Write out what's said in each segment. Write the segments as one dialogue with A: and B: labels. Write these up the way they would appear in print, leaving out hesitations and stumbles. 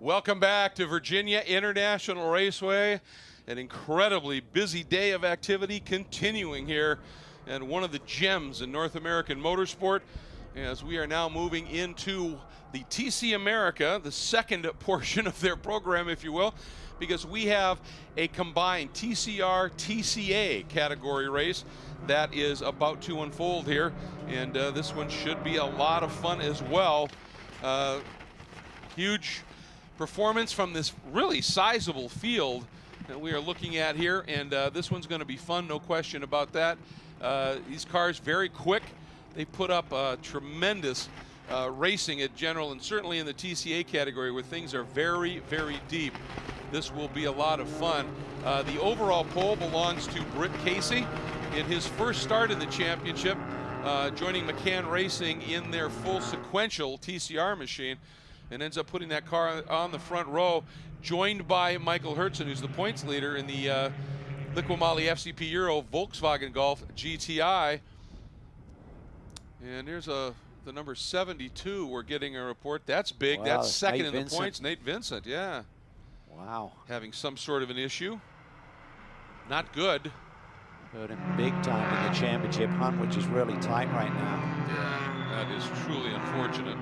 A: Welcome back to Virginia International Raceway. An incredibly busy day of activity continuing here, and one of the gems in North American motorsport, as we are now moving into the TC America, the second portion of their program, if you will, because we have a combined TCR TCA category race that is about to unfold here, and this one should be a lot of fun as well. Huge performance from this really sizable field that we are looking at here, and this one's going to be fun, no question about that. These cars very quick. They put up tremendous racing at general, and certainly in the TCA category where things are very, very deep. This will be a lot of fun. The overall pole belongs to Britt Casey in his first start in the championship, joining McCann Racing in their full sequential TCR machine, and ends up putting that car on the front row, joined by Michael Hertzen, who's the points leader in the Liqui-Moly FCP Euro Volkswagen Golf GTI. And here's the number 72. We're getting a report. That's big. Wow, that's second in the points. Nate Vincent, yeah.
B: Wow.
A: Having some sort of an issue. Not good.
B: Hurt him big time in the championship hunt, which is really tight right now.
A: Yeah, that is truly unfortunate.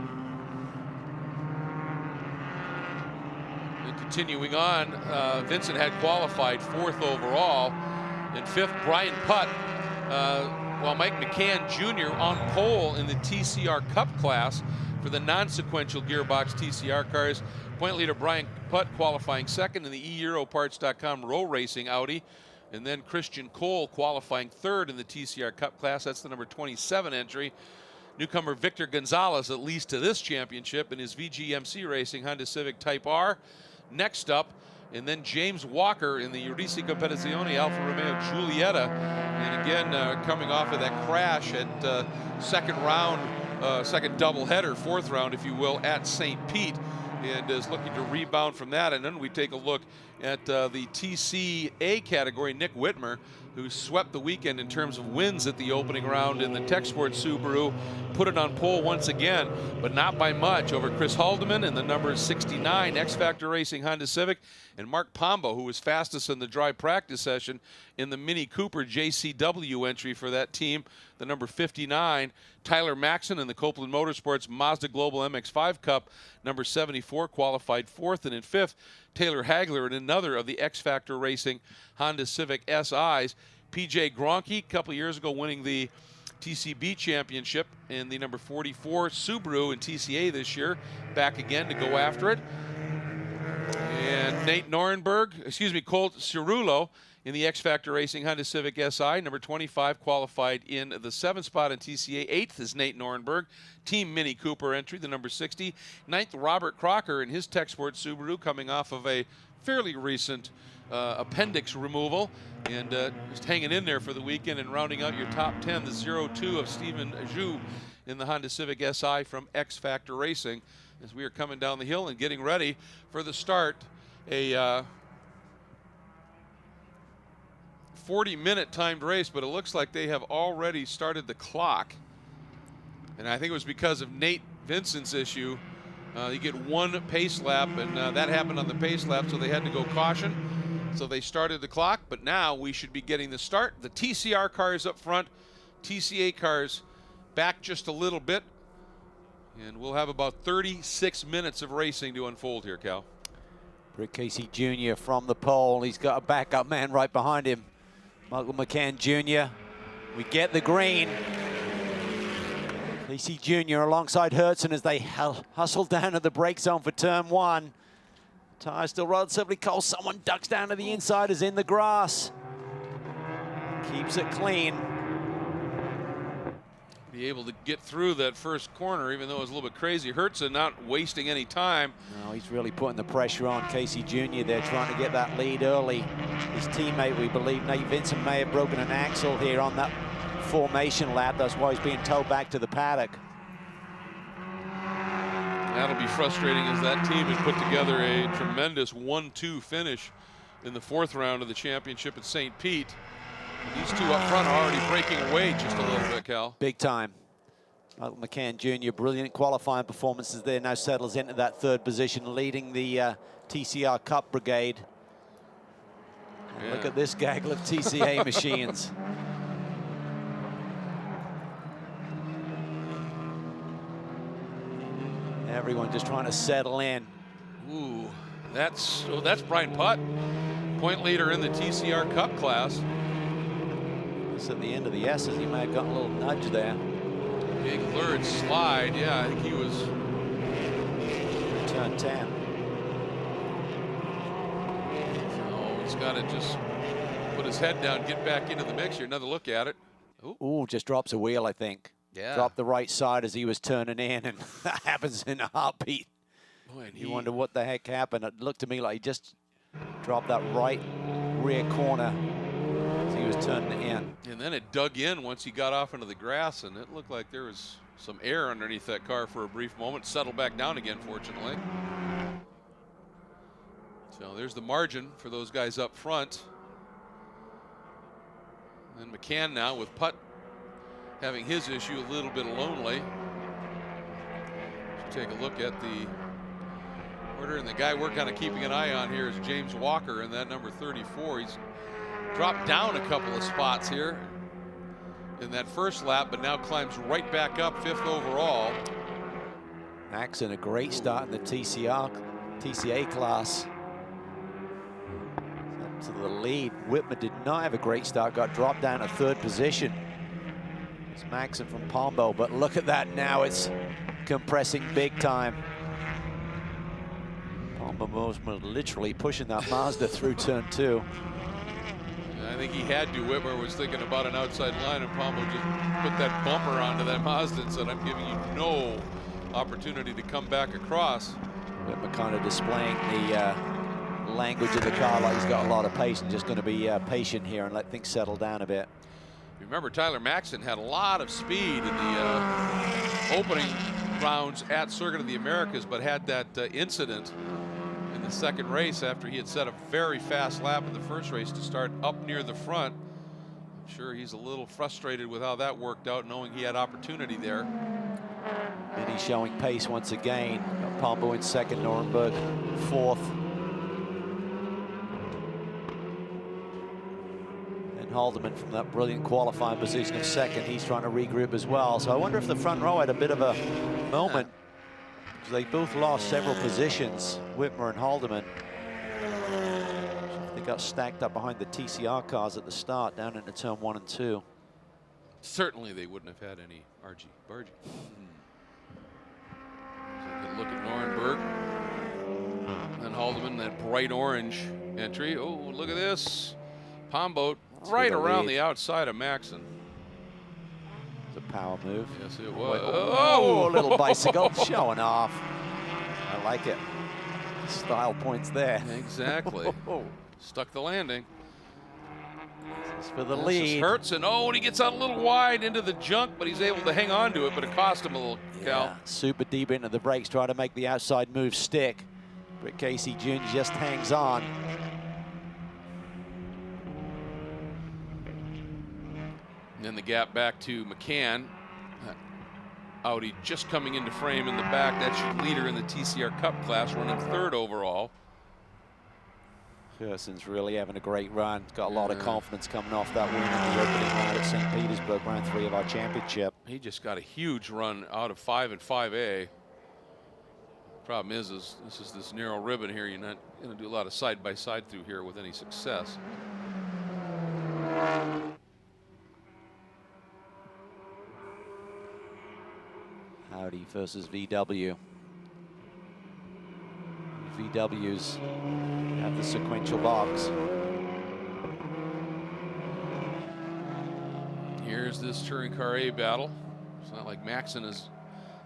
A: And continuing on, Vincent had qualified 4th overall. And 5th, Brian Putt, while Mike McCann Jr. on pole in the TCR Cup class for the non-sequential gearbox TCR cars. Point leader Brian Putt qualifying 2nd in the eEuroparts.com row racing Audi. And then Christian Cole qualifying 3rd in the TCR Cup class. That's the number 27 entry. Newcomer Victor Gonzalez, at least to this championship, in his VGMC Racing Honda Civic Type R. Next up, and then James Walker in the Euridice Competizione Alfa Romeo Giulietta. And again, coming off of that crash at second round, second doubleheader, 4th round, if you will, at St. Pete, and is looking to rebound from that. And then we take a look at the TCA category, Nick Whitmer, who swept the weekend in terms of wins at the opening round in the Tech Sports Subaru, put it on pole once again, but not by much, over Chris Haldeman in the number 69 X Factor Racing Honda Civic, and Mark Pombo, who was fastest in the dry practice session in the Mini Cooper JCW entry for that team, the number 59. Tyler Maxson in the Copeland Motorsports Mazda Global MX-5 Cup, number 74, qualified 4th, and in 5th, Taylor Hagler in another of the X Factor Racing Honda Civic SIs. PJ Gronke, a couple years ago, winning the TCB Championship in the number 44 Subaru in TCA this year, back again to go after it. And Nate Norenberg, Colt Cirulo in the X Factor Racing Honda Civic SI, number 25, qualified in the 7th spot in TCA. 8th is Nate Norenberg, Team Mini Cooper entry, the number 60. 9th, Robert Crocker in his Tech Sports Subaru, coming off of a fairly recent appendix removal, and just hanging in there for the weekend. And rounding out your top 10, the 02 of Stephen Zhu in the Honda Civic SI from X Factor Racing, as we are coming down the hill and getting ready for the start. A 40-minute timed race, but it looks like they have already started the clock. And I think it was because of Nate Vincent's issue. You get one pace lap, and that happened on the pace lap, so they had to go caution. So they started the clock, but now we should be getting the start. The TCR cars up front, TCA cars back just a little bit, and we'll have about 36 minutes of racing to unfold here, Cal.
B: Britt Casey Jr. from the pole. He's got a backup man right behind him, Michael McCann Jr. We get the green. Casey Jr. alongside Hertzen as they hustle down to the brake zone for turn 1. Tires still relatively cold. Someone ducks down to the inside, is in the grass. Keeps it clean.
A: Be able to get through that first corner, even though it was a little bit crazy. Hertzen not wasting any time.
B: No, he's really putting the pressure on Casey Jr. there, trying to get that lead early. His teammate, we believe, Nate Vincent, may have broken an axle here on that formation lap. That's why he's being towed back to the paddock.
A: That'll be frustrating, as that team has put together a tremendous 1-2 finish in the 4th round of the championship at St. Pete. And these two up front are already breaking away just a little bit, Cal.
B: Big time. McCann Jr., brilliant qualifying performances there. Now settles into that third position, leading the TCR Cup brigade. Yeah. Look at this gaggle of TCA machines. Everyone just trying to settle in.
A: Ooh, that's Brian Putt, point leader in the TCR Cup class.
B: It's at the end of the S's. He may have gotten a little nudge there.
A: Big lurid slide. Yeah, I think he was.
B: Turn 10.
A: So he's got to just put his head down, get back into the mix here. Another look at it.
B: Ooh, just drops a wheel, I think.
A: Yeah.
B: Dropped the right side as he was turning in, and that happens in a heartbeat.
A: Boy, and
B: you wonder what the heck happened. It looked to me like he just dropped that right rear corner as he was turning in.
A: And then it dug in once he got off into the grass, and it looked like there was some air underneath that car for a brief moment. Settled back down again, fortunately. So there's the margin for those guys up front. And McCann now with Putt having his issue a little bit lonely. Take a look at the order, and the guy we're kind of keeping an eye on here is James Walker in that number 34. He's dropped down a couple of spots here in that first lap, but now climbs right back up, 5th overall.
B: Max in a great start in the TCA class. Up to the lead. Whitmer did not have a great start, got dropped down to 3rd position. It's Maxon from Pombo, but look at that now, it's compressing big time. Pombo was literally pushing that Mazda through turn 2.
A: I think he had to. Whitmer was thinking about an outside line, and Pombo just put that bumper onto that Mazda and said, I'm giving you no opportunity to come back across.
B: Whitmer kind of displaying the language of the car, like he's got a lot of pace and just going to be patient here and let things settle down a bit.
A: Remember, Tyler Maxon had a lot of speed in the opening rounds at Circuit of the Americas, but had that incident in the second race after he had set a very fast lap in the first race to start up near the front. I'm sure he's a little frustrated with how that worked out, knowing he had opportunity there.
B: And he's showing pace once again. Got Pombo in 2nd, Nuremberg 4th. Haldeman from that brilliant qualifying position of 2nd. He's trying to regroup as well. So I wonder if the front row had a bit of a moment. Because they both lost several positions, Whitmer and Haldeman. They got stacked up behind the TCR cars at the start, down into turn 1 and 2.
A: Certainly they wouldn't have had any argy-bargy. So good look at Nuremberg. And Haldeman, that bright orange entry. Oh, look at this. Pombo right around the outside of Maxon.
B: It's a power move.
A: Yes, it was.
B: Oh, a little bicycle showing off. I like it. Style points there.
A: Exactly. Stuck the landing.
B: This is for the lead.
A: Hurts, and oh, and he gets out a little wide into the junk, but he's able to hang on to it, but it cost him a little, Cal.
B: Super deep into the brakes, trying to make the outside move stick. But Casey Jr. just hangs on.
A: And then the gap back to McCann. Audi just coming into frame in the back. That's your leader in the TCR Cup class, running 3rd overall.
B: Gerson's really having a great run. Got a lot of confidence coming off that win in the opening round at St. Petersburg, round 3 of our championship.
A: He just got a huge run out of 5 and 5A. Problem is this is this narrow ribbon here. You're not going to do a lot of side-by-side through here with any success.
B: Audi versus VW. VWs have the sequential box.
A: Here's this touring car A battle. It's not like Maxon is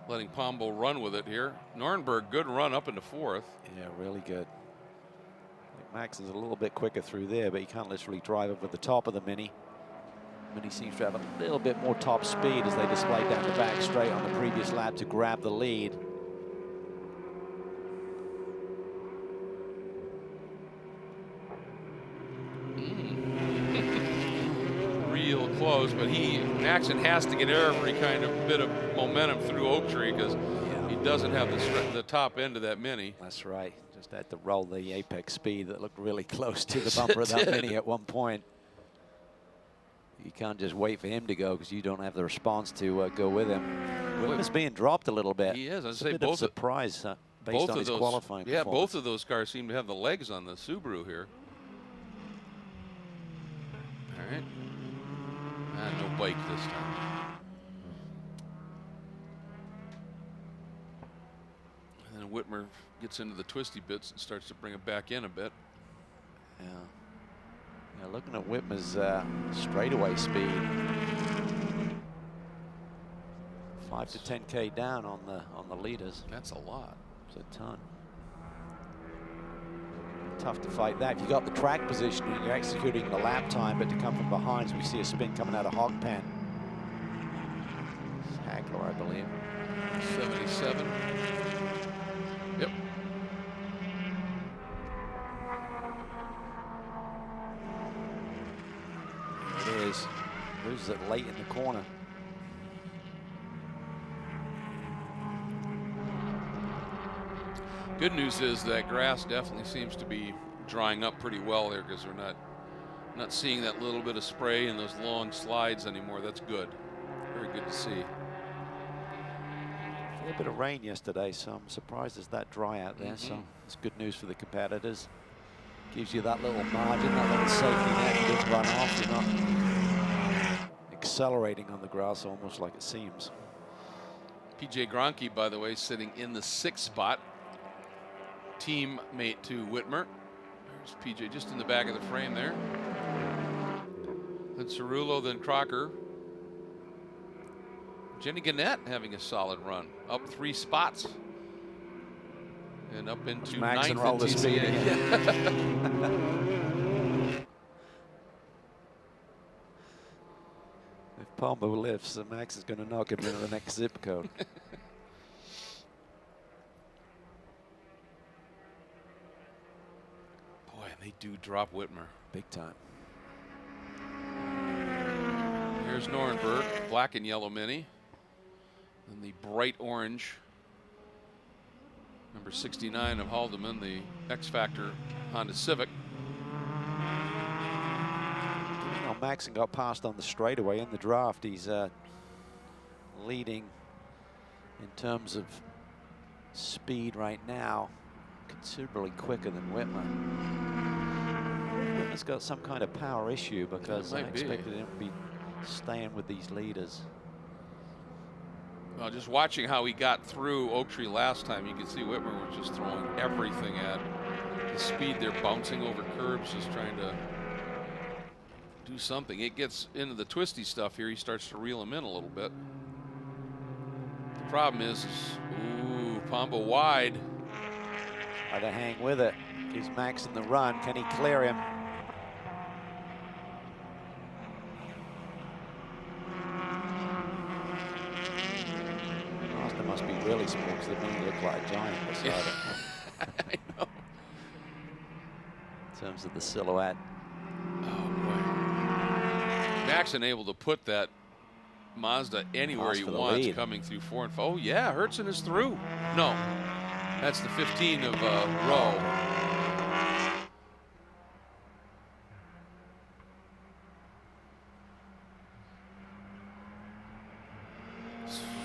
A: letting Pombo run with it here. Nuremberg, good run up into 4th.
B: Yeah, really good. I think Maxon's a little bit quicker through there, but he can't literally drive over the top of the Mini. Mini seems to have a little bit more top speed as they displayed down the back straight on the previous lap to grab the lead.
A: Real close, but Maxon has to get every kind of bit of momentum momentum through Oaktree because he doesn't have the top end of that Mini.
B: That's right. Just had to roll the apex speed that looked really close to the bumper of that Mini at one point. You can't just wait for him to go because you don't have the response to go with him. Whitmer's being dropped a little bit.
A: He is. I'd
B: it's
A: say
B: a bit
A: both
B: of surprise based on his qualifying performance.
A: Both of those cars seem to have the legs on the Subaru here. All right. No bike this time. And then Whitmer gets into the twisty bits and starts to bring it back in a bit.
B: Yeah. Yeah, looking at Whitmer's straightaway speed, 5 to 10K down on the leaders.
A: That's a lot.
B: It's a ton. Tough to fight that. If you got the track positioning, you're executing the lap time, but to come from behind, so we see a spin coming out of Hog Pen. It's Hagler, I believe.
A: 77. Yep.
B: There it is. Loses it late in the corner.
A: Good news is that grass definitely seems to be drying up pretty well there because we're not seeing that little bit of spray and those long slides anymore. That's good. Very good to see.
B: A little bit of rain yesterday, so I'm surprised it's that dry out there. So it's good news for the competitors. Gives you that little margin, that little safety net. You don't run off. You're not accelerating on the grass almost like it seems.
A: PJ Gronke, by the way, sitting in the 6th spot. Teammate to Whitmer. There's PJ just in the back of the frame there. Then Cerullo, then Crocker. Jenny Gannett having a solid run. Up 3 spots. And up into 9th in TCA.
B: If Palmer lifts, Max is going to knock him into the next zip code.
A: They do drop Whitmer.
B: Big time.
A: Here's Norenberg, black and yellow Mini. And the bright orange, number 69 of Haldeman, the X Factor Honda Civic.
B: You know, Maxon got passed on the straightaway in the draft. He's leading in terms of speed right now, considerably quicker than Whitmer. Whitmer's got some kind of power issue because I expected him to be staying with these leaders.
A: Well, just watching how he got through Oaktree last time, you can see Whitmer was just throwing everything at the speed. They're bouncing over curbs, just trying to do something. It gets into the twisty stuff here. He starts to reel him in a little bit. The problem is ooh, Pombo wide.
B: Try to hang with it. Gives Maxon the run. Can he clear him? Master must be really small because the Mini look like a giant beside it.
A: I know.
B: In terms of the silhouette.
A: Oh boy. Maxon able to put that Mazda anywhere he wants, coming through 4 and 5. Oh yeah, Hertzen is through. No. That's the 15 of Rowe.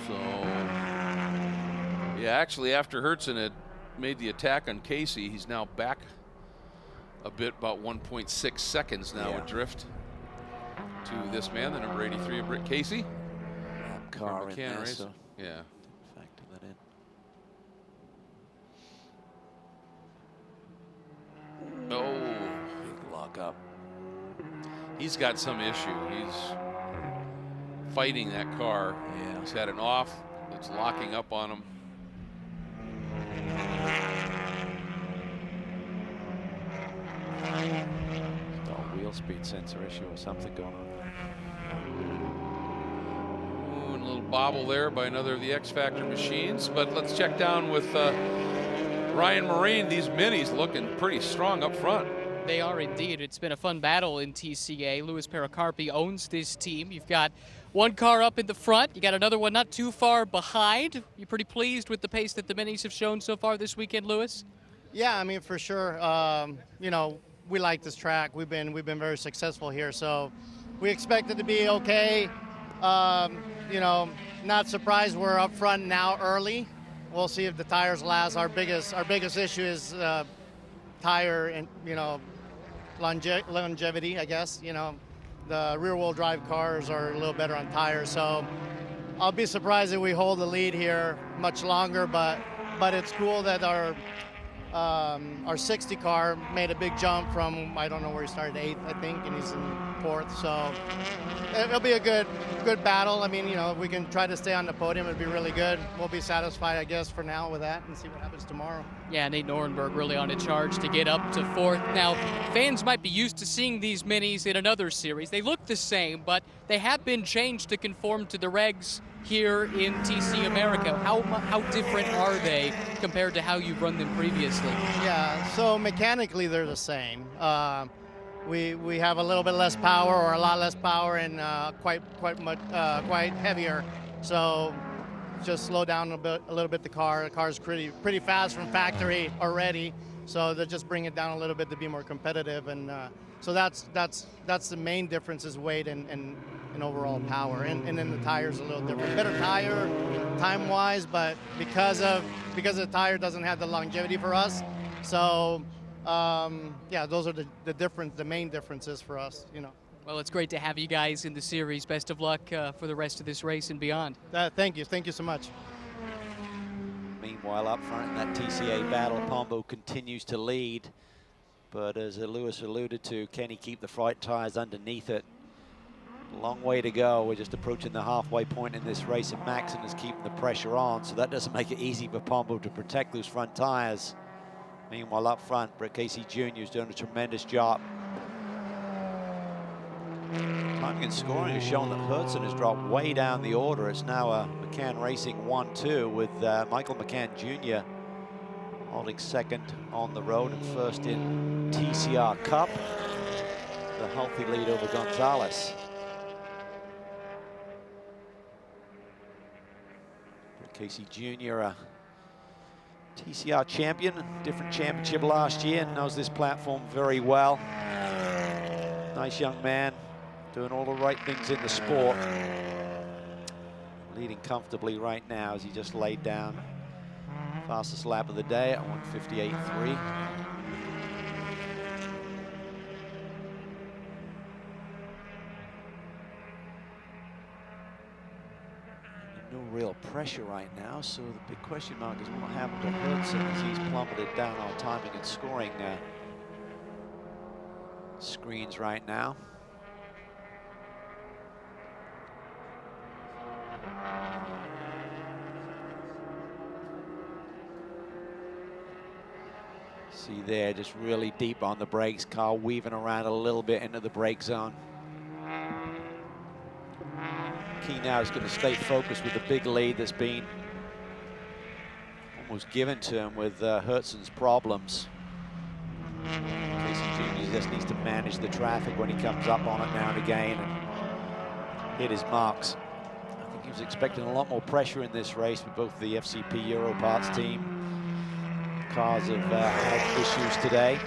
A: So, yeah, actually after Hertzen had made the attack on Casey, he's now back a bit, about 1.6 seconds now adrift to this man, the number 83 of Britt Casey.
B: Car in there,
A: so yeah.
B: Factor that in.
A: Oh,
B: big lock up.
A: He's got some issue. He's fighting that car.
B: Yeah.
A: He's had an off. It's locking up on him.
B: Got a wheel speed sensor issue or something going on.
A: Ooh, and a little bobble there by another of the X Factor machines. But let's check down with Ryan Marine. These Minis looking pretty strong up front.
C: They are indeed. It's been a fun battle in TCA. Louis Pericarpi owns this team. You've got one car up in the front. You got another one not too far behind. You pretty pleased with the pace that the minis have shown so far this weekend, Lewis?
D: Yeah, I mean, for sure. You know, we like this track. We've been very successful here, so we expect it to be okay. You know, not surprised we're up front now early. We'll see if the tires last. Our biggest issue is tire and, you know, longevity, I guess. You know, the rear-wheel drive cars are a little better on tires, so I'll be surprised if we hold the lead here much longer. But it's cool that our 60 car made a big jump from, I don't know where he started, 8th, I think, and he's in 4th. So it'll be a good battle. I mean, you know, if we can try to stay on the podium, it'd be really good. We'll be satisfied, I guess, for now with that and see what happens tomorrow.
C: Yeah, Nate Norenberg really on a charge to get up to 4th. Now, fans might be used to seeing these minis in another series. They look the same, but they have been changed to conform to the regs here in TC America. How different are they compared to how you've run them previously?
D: Yeah, so mechanically they're the same. We have a little bit less power, or a lot less power, and quite heavier. So just slow down a little bit the car. The car's pretty fast from factory already. So they just bring it down a little bit to be more competitive, and so that's the main difference, is weight and overall power, and then the tire's a little different. Better tire time-wise, but because the tire doesn't have the longevity for us, so yeah, those are the main differences for us, you know.
C: Well, it's great to have you guys in the series. Best of luck for the rest of this race and beyond.
D: Thank you so much.
B: Meanwhile, up front in that TCA battle, Pombo continues to lead, but as Lewis alluded to, can he keep the front tires underneath it? Long way to go. We're just approaching the halfway point in this race, and Maxon is keeping the pressure on, so that doesn't make it easy for Pombo to protect those front tires. Meanwhile, up front, Brett Casey Jr. is doing a tremendous job. Timing and scoring has shown that Hertzen has dropped way down the order. It's now a McCann Racing 1-2 with Michael McCann Jr. holding second on the road and first in TCR Cup. The healthy lead over Gonzalez. Casey Jr., a TCR champion, different championship last year, knows this platform very well. Nice young man, doing all the right things in the sport. Leading comfortably right now as he just laid down fastest lap of the day at 1:58.3. No real pressure right now, so the big question mark is what happened to Hertzen as he's plummeted down our timing and scoring screens right now. See there, just really deep on the brakes, car weaving around a little bit into the brake zone. Key now is going to stay focused with the big lead that's been almost given to him with Hertzen's problems. Casey Jr. just needs to manage the traffic when he comes up on it now and again and hit his marks. I think he was expecting a lot more pressure in this race with both the FCP Euro Parts team. Cars have had issues today.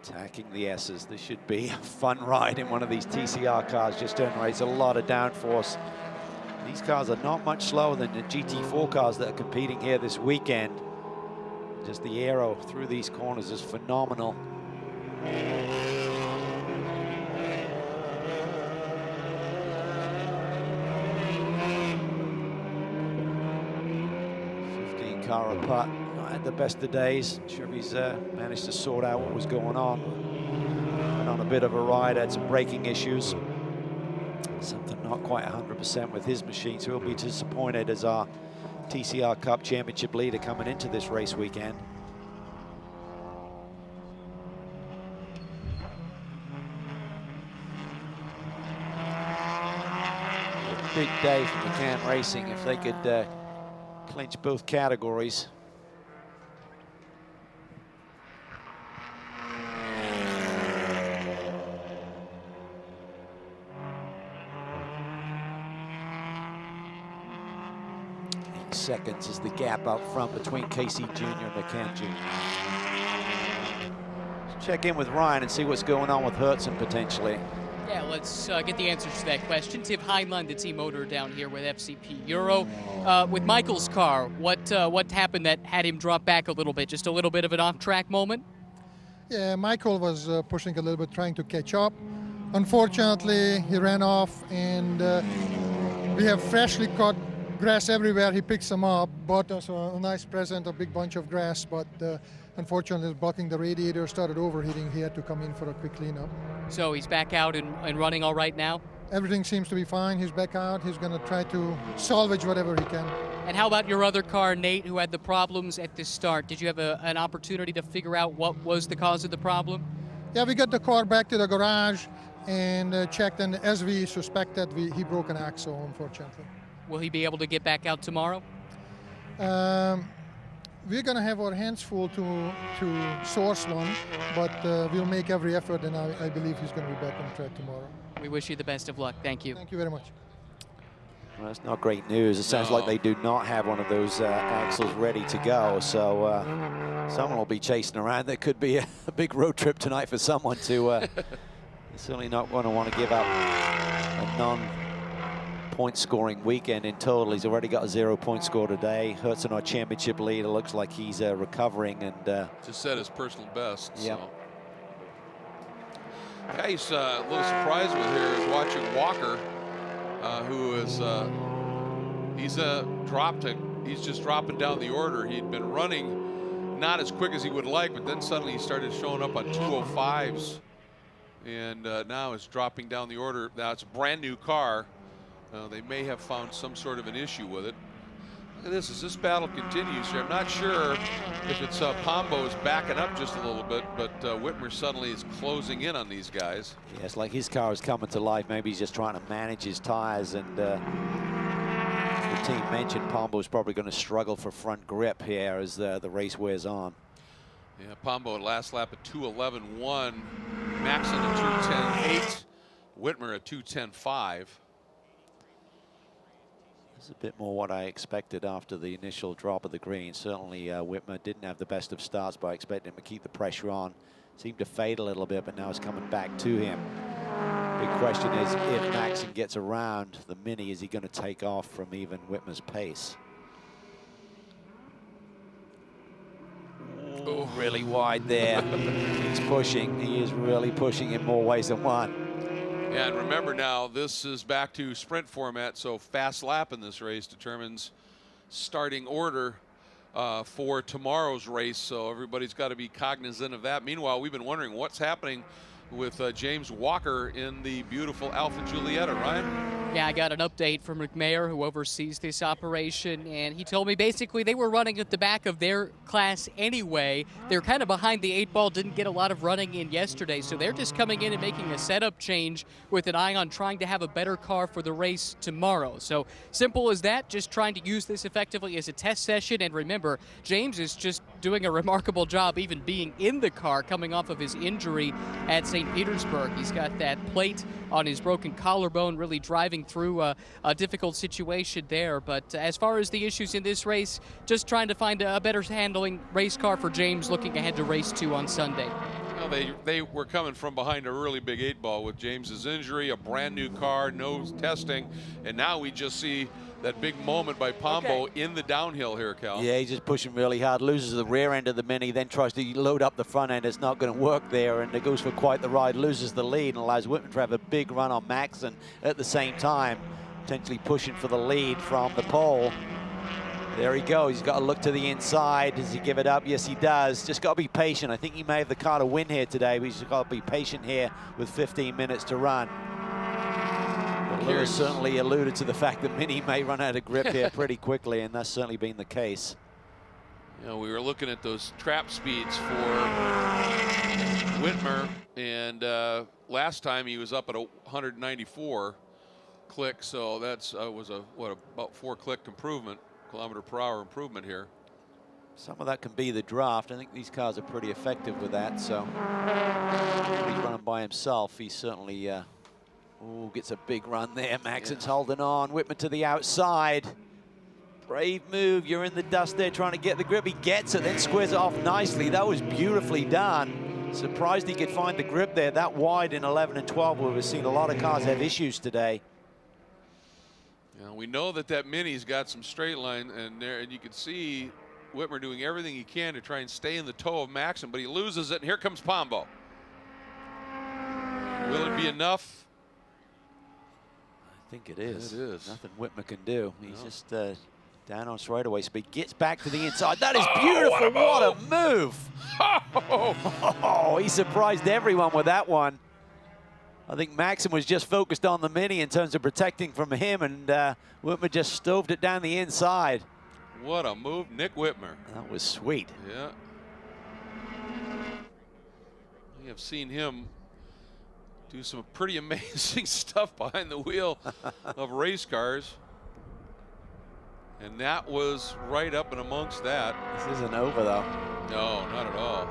B: Attacking the S's. This should be a fun ride in one of these TCR cars. Just generates a lot of downforce. These cars are not much slower than the GT4 cars that are competing here this weekend. Just the aero through these corners is phenomenal. Car apart, not had the best of days. Sure, he's managed to sort out what was going on. Went on a bit of a ride, had some braking issues. Something not quite 100% with his machine, so he'll be disappointed as our TCR Cup Championship leader coming into this race weekend. A big day for McCann Racing if they could clinch both categories. Seconds is the gap up front between Casey Jr. and McCann Jr. Let's check in with Ryan and see what's going on with Hertzen potentially.
C: Yeah, let's get the answers to that question. Tiff Heinlein, the team motor down here with FCP Euro. With Michael's car, what happened that had him drop back a little bit? Just a little bit of an off-track moment?
E: Yeah, Michael was pushing a little bit, trying to catch up. Unfortunately, he ran off, and we have freshly cut grass everywhere. He picks them up, bought us a nice present, a big bunch of grass, but unfortunately blocking the radiator, started overheating. He had to come in for a quick cleanup.
C: So he's back out and running all right now?
E: Everything seems to be fine. He's back out. He's going to try to salvage whatever he can.
C: And how about your other car, Nate, who had the problems at the start? Did you have an opportunity to figure out what was the cause of the problem?
E: Yeah, we got the car back to the garage and checked, and as we suspected, he broke an axle, unfortunately.
C: Will he be able to get back out tomorrow?
E: We're going to have our hands full to source one, but we'll make every effort, and I believe he's going to be back on track tomorrow.
C: We wish you the best of luck. Thank you.
E: Thank you very much.
B: Well, that's not great news. It sounds like they do not have one of those axles ready to go, so someone will be chasing around. There could be a big road trip tonight for someone to certainly not going to want to give up a non-point scoring weekend in total. He's already got a 0-point score today. Hertzen, our championship leader, looks like he's recovering and
A: just set his personal best.
B: Yep.
A: So. Yeah, he's a little surprised with here is watching Walker, who is he's just dropping down the order. He'd been running not as quick as he would like, but then suddenly he started showing up on 205s, and now is dropping down the order. Now it's a brand new car. They may have found some sort of an issue with it. Look at this, as this battle continues here, I'm not sure if it's Pombo's backing up just a little bit, but Whitmer suddenly is closing in on these guys.
B: yeah, it's like his car is coming to life. Maybe he's just trying to manage his tires, and as the team mentioned, Pombo's probably going to struggle for front grip here as the race wears on.
A: Yeah, Pombo at last lap at 2:11.1, Maxon at 2:10.8, Whitmer at 2:10.5.
B: It's a bit more what I expected after the initial drop of the green. Certainly Whitmer didn't have the best of starts, but I expected him to keep the pressure on. Seemed to fade a little bit, but now it's coming back to him. Big question is, if Maxon gets around the Mini, is he going to take off from even Whitmer's pace? Oh, really wide there. He's pushing. He is really pushing in more ways than one.
A: Yeah, and remember now, this is back to sprint format, so fast lap in this race determines starting order for tomorrow's race, so everybody's got to be cognizant of that. Meanwhile, we've been wondering what's happening with James Walker in the beautiful Alpha Giulietta, Ryan?
C: Yeah, I got an update from Rick Mayer, who oversees this operation, and he told me basically they were running at the back of their class anyway. They're kind of behind the 8-ball, didn't get a lot of running in yesterday, so they're just coming in and making a setup change with an eye on trying to have a better car for the race tomorrow. So simple as that, just trying to use this effectively as a test session. And remember, James is just doing a remarkable job even being in the car coming off of his injury at St. Petersburg. He's got that plate on his broken collarbone, really driving through a difficult situation there. But as far as the issues in this race, just trying to find a better handling race car for James looking ahead to race 2 on Sunday.
A: Well, they were coming from behind a really big 8-ball with James's injury, a brand new car, no testing, and now we just see that big moment by Pombo in the downhill here, Cal.
B: Yeah, he's just pushing really hard, loses the rear end of the Mini, then tries to load up the front end. It's not going to work there, and it goes for quite the ride, loses the lead, and allows Whitman to have a big run on Maxon at the same time, potentially pushing for the lead from the pole. There he goes. He's got to look to the inside. Does he give it up? Yes, he does. Just got to be patient. I think he may have the car to win here today, but he's got to be patient here with 15 minutes to run. Lewis certainly alluded to the fact that Mini may run out of grip here pretty quickly, and that's certainly been the case.
A: You know, we were looking at those trap speeds for Whitmer, and last time he was up at 194 clicks, so that's was a about 4-click improvement, km/h improvement here.
B: Some of that can be the draft. I think these cars are pretty effective with that. So he's running by himself. He certainly gets a big run there. Maxon's holding on. Whitmer to the outside. Brave move. You're in the dust there trying to get the grip. He gets it, then squares it off nicely. That was beautifully done. Surprised he could find the grip there that wide in 11 and 12, where we've seen a lot of cars have issues today.
A: Yeah, we know that Mini's got some straight line, and you can see Whitmer doing everything he can to try and stay in the toe of Maxon, but he loses it, and here comes Pombo. Will it be enough?
B: I think it is.
A: It is.
B: Nothing Whitmer can do. He's just down on straightaway speed. Gets back to the inside. That is beautiful. What a move. Oh, he surprised everyone with that one. I think Maxon was just focused on the Mini in terms of protecting from him, and Whitmer just stoved it down the inside.
A: What a move, Nick Whitmer.
B: That was sweet.
A: Yeah. We have seen him do some pretty amazing stuff behind the wheel of race cars. And that was right up and amongst that.
B: This isn't over, though.
A: No, not at all.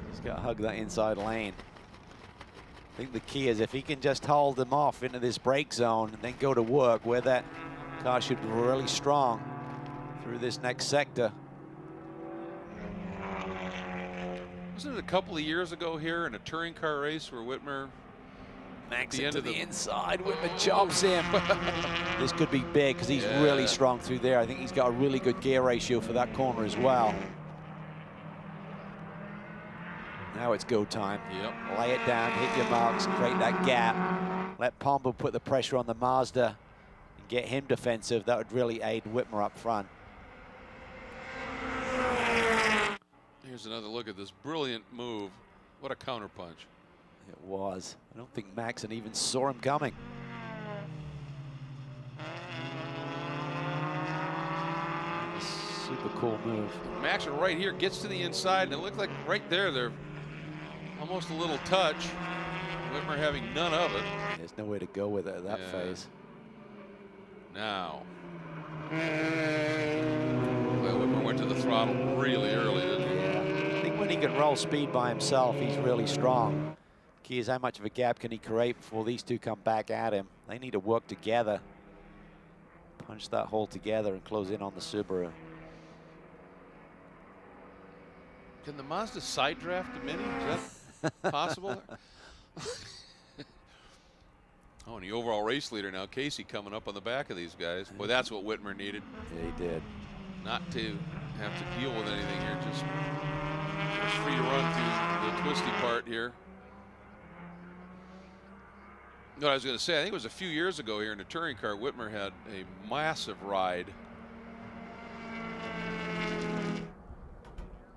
B: He's got to hug that inside lane. I think the key is if he can just hold them off into this brake zone and then go to work where that car should be really strong through this next sector.
A: Wasn't it a couple of years ago here in a touring car race where Whitmer,
B: Maxon to the inside, Whitmer chops him. This could be big because he's really strong through there. I think he's got a really good gear ratio for that corner as well. Now it's go time.
A: Yep.
B: Lay it down, hit your marks, create that gap. Let Pombo put the pressure on the Mazda and get him defensive. That would really aid Whitmer up front.
A: Here's another look at this brilliant move. What a counterpunch.
B: It was. I don't think Maxon even saw him coming. Super cool move.
A: Maxon right here gets to the inside, and it looked like right there, they're almost a little touch. Whitmer having none of it.
B: There's nowhere to go with it at that phase.
A: Now. Well, Whitmer went to the throttle really early, didn't he?
B: Yeah. I think when he can roll speed by himself, he's really strong. Key is how much of a gap can he create before these two come back at him. They need to work together. Punch that hole together and close in on the Subaru.
A: Can the Mazda side draft the Mini? Is that possible? Oh, and the overall race leader now, Casey, coming up on the back of these guys. Boy, that's what Whitmer needed.
B: Yeah, he did.
A: Not to have to deal with anything here, just free to run through the twisty part here. What I was going to say, I think it was a few years ago here in a touring car, Whitmer had a massive ride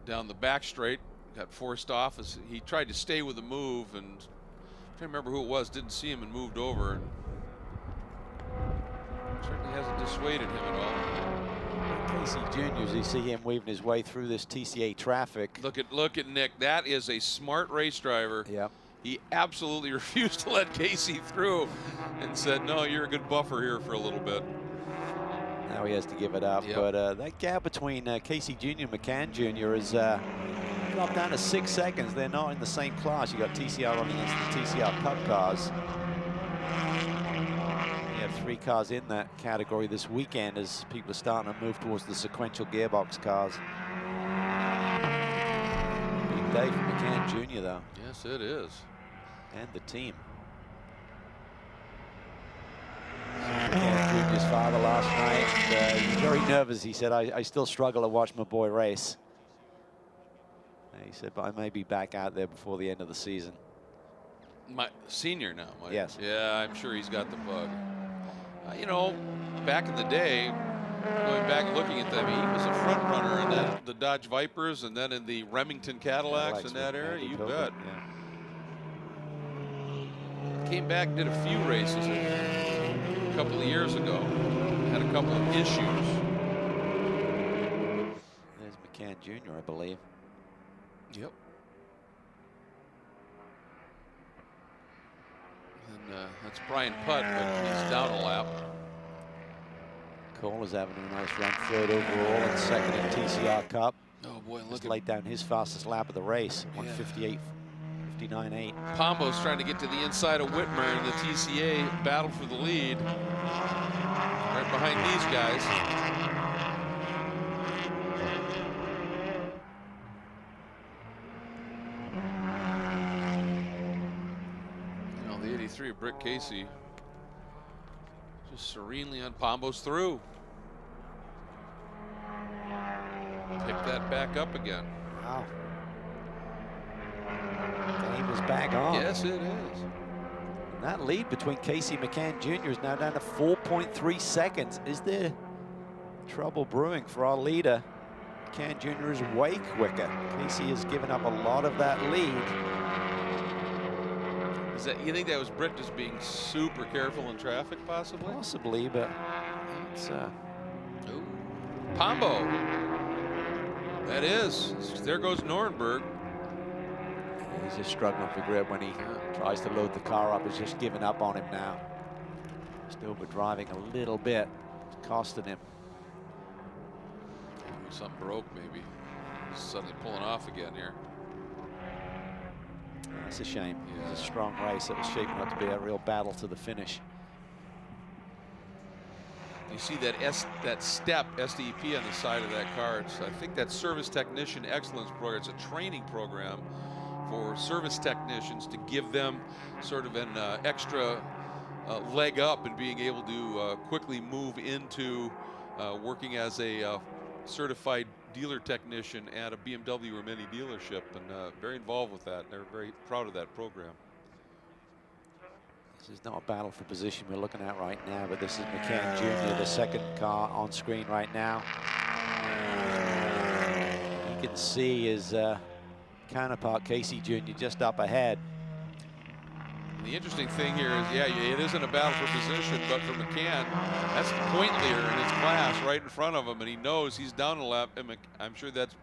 A: down the back straight, got forced off as he tried to stay with the move, and I'm trying to remember who it was, didn't see him and moved over. And certainly hasn't dissuaded him at all.
B: Casey Jr., you see him weaving his way through this TCA traffic.
A: Look at Nick. That is a smart race driver.
B: Yep.
A: He absolutely refused to let Casey through and said, no, you're a good buffer here for a little bit.
B: Now he has to give it up.
A: Yep.
B: But that gap between Casey Jr. and McCann Jr. is dropped down to 6 seconds. They're not in the same class. You got TCR running against the TCR Cup cars. You have 3 cars in that category this weekend as people are starting to move towards the sequential gearbox cars. Big day for McCann Jr. though.
A: Yes, it is.
B: And the team. McCann Jr.'s father last night, he was very nervous. He said, I still struggle to watch my boy race. And he said, but I may be back out there before the end of the season.
A: My senior now.
B: Yes.
A: Yeah, I'm sure he's got the bug. You know, back in the day, going back and looking at them, he was a front runner in the Dodge Vipers and then in the Remington Cadillacs in that era. You bet.
B: Yeah.
A: Came back, did a few races a couple of years ago. Had a couple of issues.
B: There's McCann Jr., I believe.
A: Yep. And that's Brian Putt, but he's down a lap.
B: Kohler's having a nice run, 3rd overall and 2nd in TCR Cup.
A: Oh boy,
B: Just laid down his fastest lap of the race, 1:58, 59.8.
A: Pombo's trying to get to the inside of Whitmer, and the TCA battle for the lead. Right behind these guys. You know, the 83 of Britt Casey just serenely on Pombo's through. Pick that back up again.
B: Wow. Game is back on.
A: Yes, it is.
B: And that lead between Casey McCann Jr. is now down to 4.3 seconds. Is there trouble brewing for our leader? McCann Jr. is way quicker. Casey has given up a lot of that lead.
A: Is that, you think that was Britt just being super careful in traffic, possibly?
B: Possibly, but it's
A: Ooh. Pombo. That is. There goes Nuremberg.
B: He's just struggling for grip when he tries to load the car up. He's just giving up on him now. Still but driving a little bit. It's costing him.
A: Something broke, maybe. He's suddenly pulling off again here.
B: That's a shame.
A: Yeah.
B: It was a strong race. It was shaping up to be a real battle to the finish.
A: You see that step SDEP on the side of that car. I think that's Service Technician Excellence Program. It's a training program for service technicians to give them sort of an extra leg up in being able to quickly move into working as a certified dealer technician at a BMW or Mini dealership, and very involved with that. They're very proud of that program.
B: This is not a battle for position we're looking at right now, but this is McCann Jr., the 2nd car on screen right now. You can see his counterpart, Casey Jr., just up ahead.
A: The interesting thing here is, yeah, it isn't a battle for position, but for McCann, that's the point leader in his class right in front of him, and he knows he's down a lap, and I'm sure that's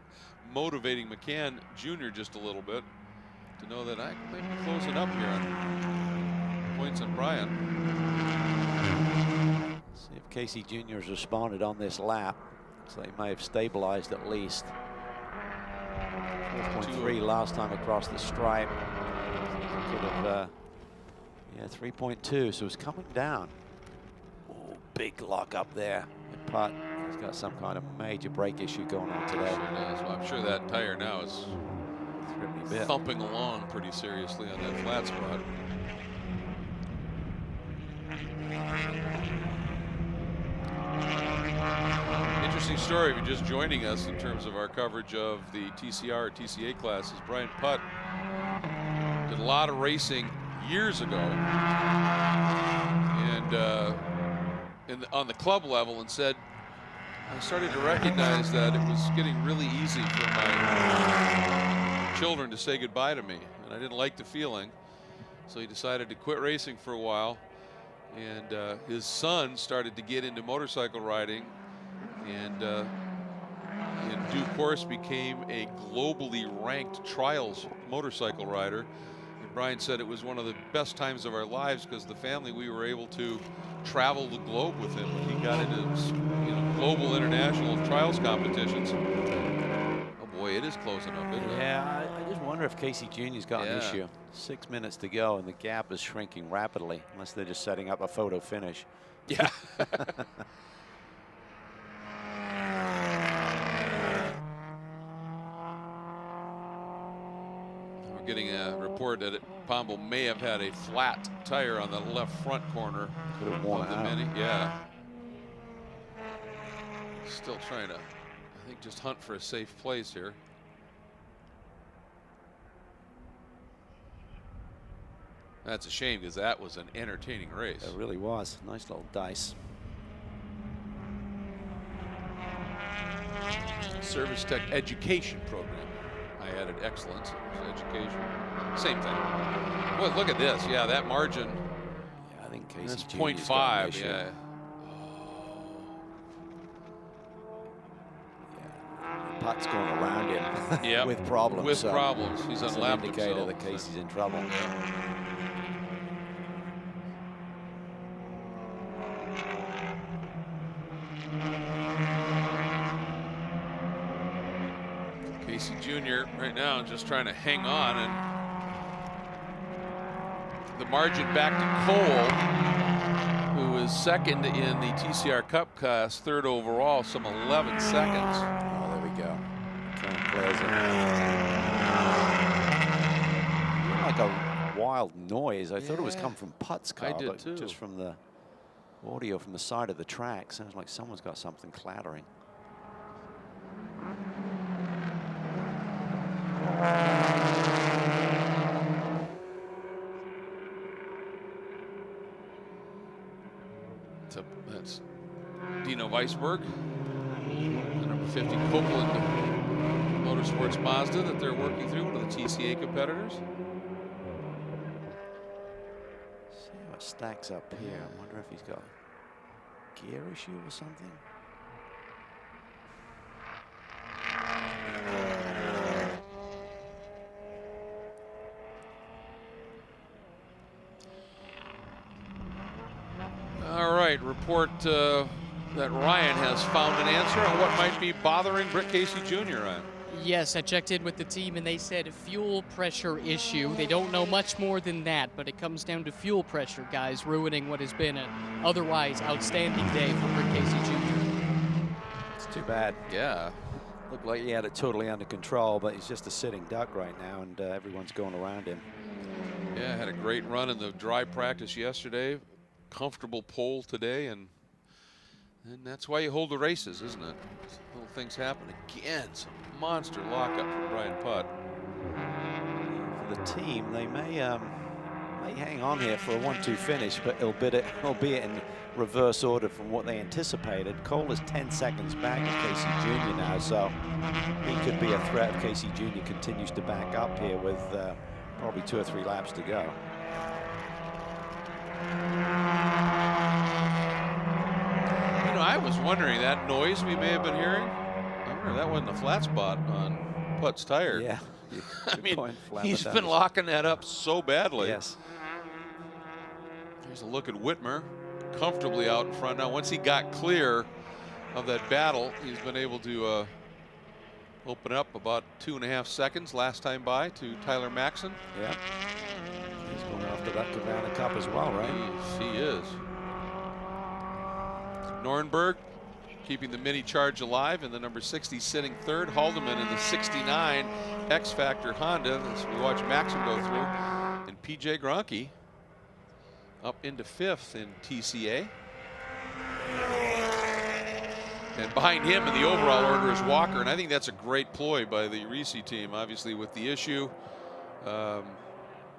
A: motivating McCann Jr. just a little bit to know that I might be closing up here on points on Brian.
B: See if Casey Jr. has responded on this lap. So he may have stabilized at least. 4.3 last time across the stripe. Could have, yeah, 3.2, so it's coming down. Oh, big lock up there. And Putt, he's got some kind of major brake issue going on today.
A: Sure does. Well, I'm sure that tire now is thumping along pretty seriously on that flat spot. Interesting story if you're just joining us in terms of our coverage of the TCR or TCA classes. Brian Putt did a lot of racing years ago and on the club level, and said, I started to recognize that it was getting really easy for my children to say goodbye to me, and I didn't like the feeling. So he decided to quit racing for a while, and his son started to get into motorcycle riding, and in due course became a globally ranked trials motorcycle rider. And Brian said it was one of the best times of our lives because the family, we were able to travel the globe with him when he got into, you know, global international trials competitions. Oh boy, it is closing up, isn't it?
B: Yeah, I just wonder if Casey Jr.'s got an issue. 6 minutes to go, and the gap is shrinking rapidly, unless they're just setting up a photo finish.
A: Yeah. We're getting a report that Pombo may have had a flat tire on the left front corner
B: Could have worn
A: of the
B: out.
A: Mini. Yeah. Still trying to, I think, just hunt for a safe place here. That's a shame because that was an entertaining race.
B: It really was. Nice little dice.
A: Service Tech Education Program. I added excellence. Education. Same thing. Well, look at this. Yeah, that margin.
B: Yeah, I think Casey
A: That's
B: Jr.'s
A: 0.5.
B: got an issue.
A: Yeah.
B: Putt's going around him
A: Yep.
B: with problems.
A: With
B: so
A: problems. He's
B: it's an
A: unlapped
B: indicator
A: himself.
B: that Casey's in trouble.
A: here right now, just trying to hang on, and the margin back to Cole, who is second in the TCR Cup class, third overall, some 11 seconds.
B: Oh, there we go. Clears it. Like a wild noise. I thought it was coming from Putt's car,
A: I did
B: but
A: too.
B: just from the audio from the side of the track, sounds like someone's got something clattering.
A: That's Dino Weisberg, the number 50 Copeland Motorsports Mazda that they're working through, one of the TCA competitors.
B: See what stacks up here. I wonder if he's got a gear issue or something.
A: All right, report that Ryan has found an answer on what might be bothering Britt Casey Jr. Ryan.
C: Yes, I checked in with the team and they said fuel pressure issue. They don't know much more than that, but it comes down to fuel pressure, guys, ruining what has been an otherwise outstanding day for Britt Casey Jr.
B: It's too bad.
A: Yeah.
B: Looked like he had it totally under control, but he's just a sitting duck right now, and everyone's going around him.
A: Yeah, had a great run in the dry practice yesterday. Comfortable pole today, and that's why you hold the races, isn't it? Little things happen again. Some monster lockup from Brian Putt.
B: For the team, they may hang on here for a 1-2 finish, but albeit in reverse order from what they anticipated. Cole is 10 seconds back of Casey Jr. now, so he could be a threat if Casey Jr. continues to back up here with probably 2 or 3 laps to go.
A: You know, I was wondering, that noise we may have been hearing, I wonder if that wasn't the flat spot on Putt's tire.
B: Yeah.
A: I mean, he's been locking that up so badly.
B: Yes.
A: Here's a look at Whitmer, comfortably out in front now. Once he got clear of that battle, he's been able to open up about 2.5 seconds last time by to Tyler Maxson.
B: Yeah. He's going after that Cabana Cup as well, right?
A: He is. Nornberg keeping the mini charge alive in the number 60 sitting third. Haldeman in the 69 X Factor Honda as we watch Maxim go through. And PJ Gronke up into 5th in TCA. And behind him in the overall order is Walker, and I think that's a great ploy by the Risi team, obviously with the issue.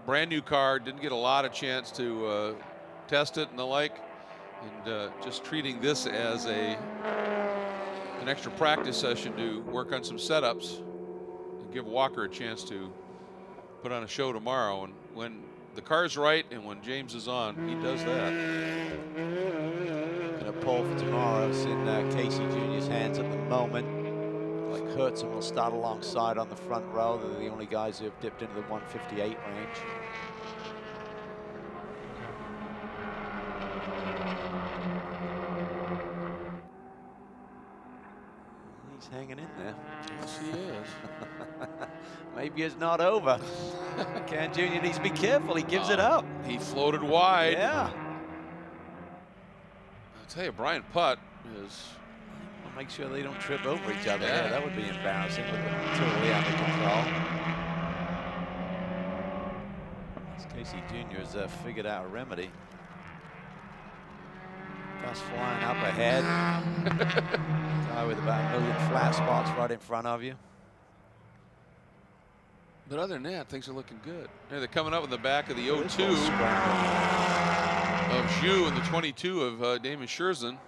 A: Brand new car, didn't get a lot of chance to test it and the like, and just treating this as an extra practice session to work on some setups and give Walker a chance to put on a show tomorrow. And when the car's right and when James is on, he does that.
B: And a pole for tomorrow. It's in Casey Jr.'s hands at the moment. Like Hertzen will start alongside on the front row. They're the only guys who have dipped into the 158 range. He's hanging in there.
A: Yes, he is.
B: Maybe it's not over. Ken Jr. needs to be careful. He gives it up.
A: He floated wide.
B: Yeah.
A: I'll tell you, Brian Putt is...
B: I'll make sure they don't trip over each other.
A: Yeah.
B: Yeah, that would be embarrassing with them totally under control. Casey Jr. has figured out a remedy. Dust flying up ahead. Guy with about 1 million flat spots right in front of you.
A: But other than that, things are looking good. Yeah, they're coming up in the back of the 02 of Zhu and the 22 of Damon Scherzen.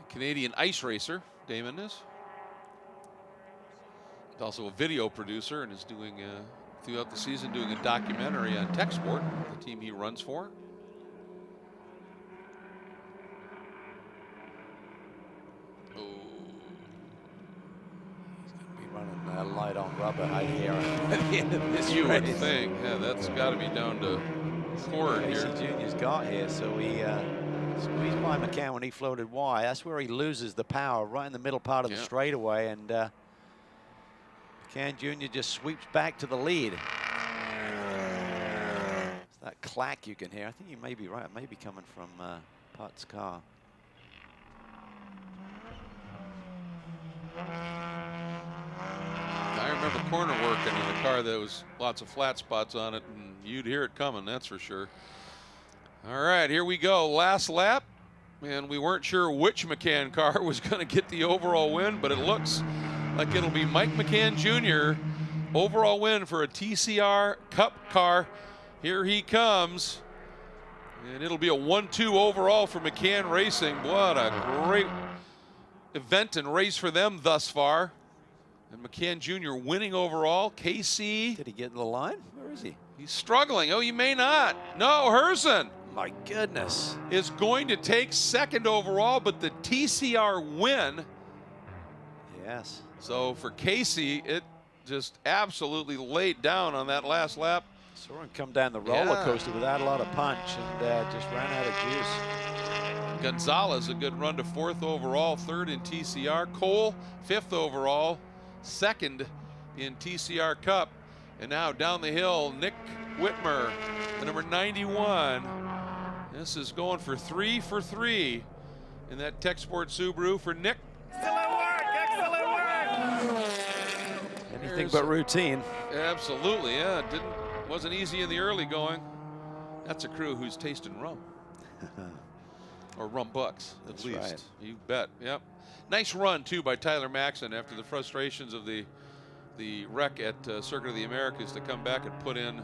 A: The Canadian ice racer, Damon is. He's also a video producer and is doing, throughout the season, doing a documentary on Tech Sport, the team he runs for.
B: Running light on rubber out here at the end of this
A: You would
B: race.
A: think, yeah, that's got to be down to cord here.
B: Casey Jr.'s got here, so he squeezed by McCann when he floated wide. That's where he loses the power, right in the middle part of the straightaway, and McCann Jr. just sweeps back to the lead. It's that clack you can hear. I think you may be right. It may be coming from Putt's car.
A: I remember corner working in a car that was lots of flat spots on it, and you'd hear it coming, that's for sure. All right, here we go. Last lap, and we weren't sure which McCann car was going to get the overall win, but it looks like it'll be Mike McCann Jr. Overall win for a TCR Cup car. Here he comes, and it'll be a 1-2 overall for McCann Racing. What a great event and race for them thus far. And McCann Jr. winning overall. KC.
B: Did he get in the line? Where is he?
A: He's struggling. Oh, you may not. No, Herzen.
B: My goodness.
A: Is going to take second overall, but the TCR win.
B: Yes.
A: So for Casey, it just absolutely laid down on that last lap.
B: Saw him come down the roller coaster without a lot of punch and just ran out of juice.
A: Gonzalez, a good run to 4th overall, 3rd in TCR. Cole, 5th overall, 2nd in TCR Cup. And now down the hill, Nick Whitmer, the number 91. This is going for 3 for 3 in that Tech Sport Subaru for Nick.
F: Excellent work, excellent work.
B: Anything but routine.
A: Absolutely, yeah. Wasn't easy in the early going. That's a crew who's tasting rum. Or rum bucks, at least.
B: Right.
A: You bet, yep. Nice run, too, by Tyler Maxson after the frustrations of the wreck at Circuit of the Americas to come back and put in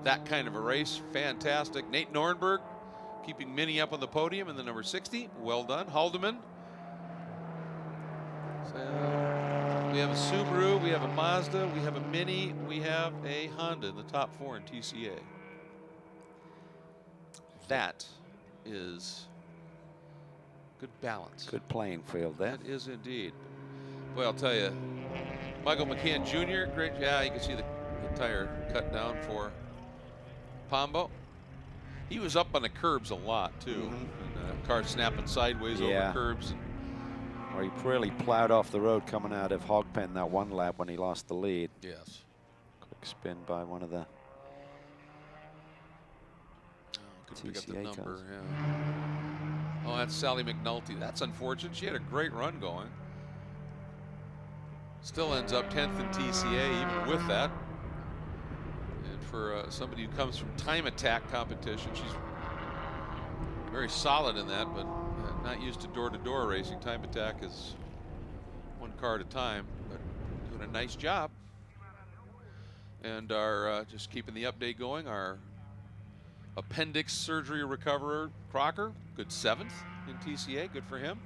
A: that kind of a race. Fantastic. Nate Nornberg keeping Mini up on the podium in the number 60. Well done. Haldeman. So, we have a Subaru, we have a Mazda, we have a Mini, we have a Honda in the top 4 in TCA. That is good balance.
B: Good playing field there.
A: That is indeed. Well, I'll tell you, Michael McCann Jr., great. Yeah, you can see the tire cut down for Pombo. He was up on the curbs a lot, too. And, car snapping sideways over curbs.
B: Or he really plowed off the road coming out of Hogpen that one lap when he lost the lead.
A: Yes.
B: Quick spin by one of the
A: Could pick up the
B: TCA
A: number,
B: cars.
A: yeah. Oh, that's Sally McNulty. That's unfortunate. She had a great run going. Still ends up 10th in TCA even with that. And for somebody who comes from time attack competition, she's very solid in that, but not used to door-to-door racing. Time attack is one car at a time, but doing a nice job. And our just keeping the update going, our appendix surgery recoverer Crocker, good 7th in TCA, good for him.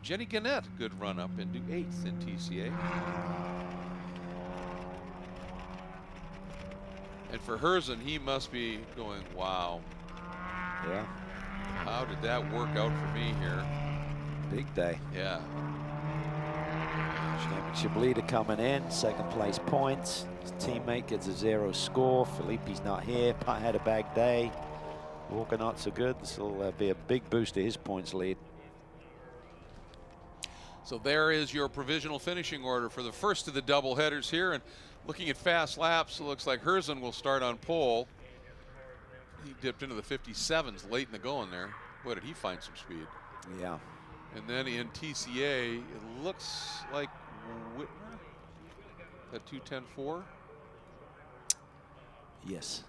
A: Jenny Gannett, good run up into 8th in TCA. And for Herzen, he must be going, wow.
B: Yeah.
A: How did that work out for me here?
B: Big day.
A: Yeah.
B: Championship leader coming in, 2nd place points. His teammate gets a 0 score. Felipe's not here. Pat had a bad day. Walker not so good. This will be a big boost to his points lead.
A: So there is your provisional finishing order for the first of the double headers here. And looking at fast laps, it looks like Herzen will start on pole. He dipped into the 57s late in the going there. Boy, did he find some speed.
B: Yeah.
A: And then in TCA, it looks like Whitmer at 2:10.4.
B: Yes.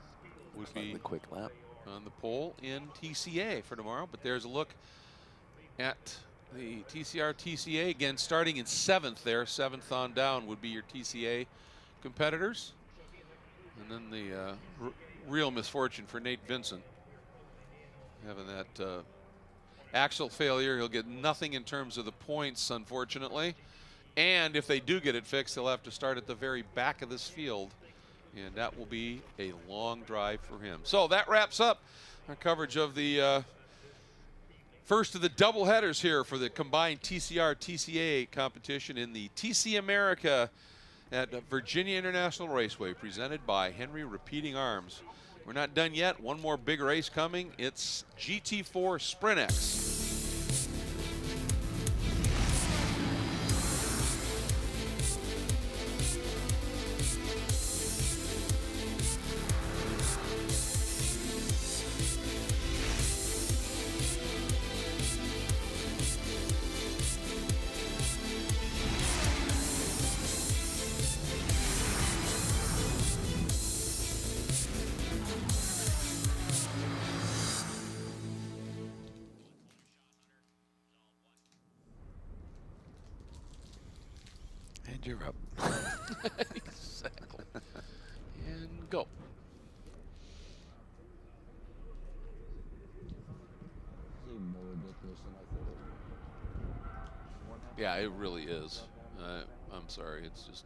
A: Would be
B: the quick lap
A: on the pole in TCA for tomorrow. But there's a look at the TCR TCA again, starting in 7th there. 7th on down would be your TCA competitors. And then the real misfortune for Nate Vincent, having that axle failure. He'll get nothing in terms of the points, unfortunately. And if they do get it fixed, they'll have to start at the very back of this field. And that will be a long drive for him. So that wraps up our coverage of the first of the double headers here for the combined TCR TCA competition in the TC America at Virginia International Raceway, presented by Henry Repeating Arms. We're not done yet. One more big race coming. It's GT4 Sprint X.
B: And you're up.
A: Exactly. And go. Yeah, it really is. I'm sorry, it's just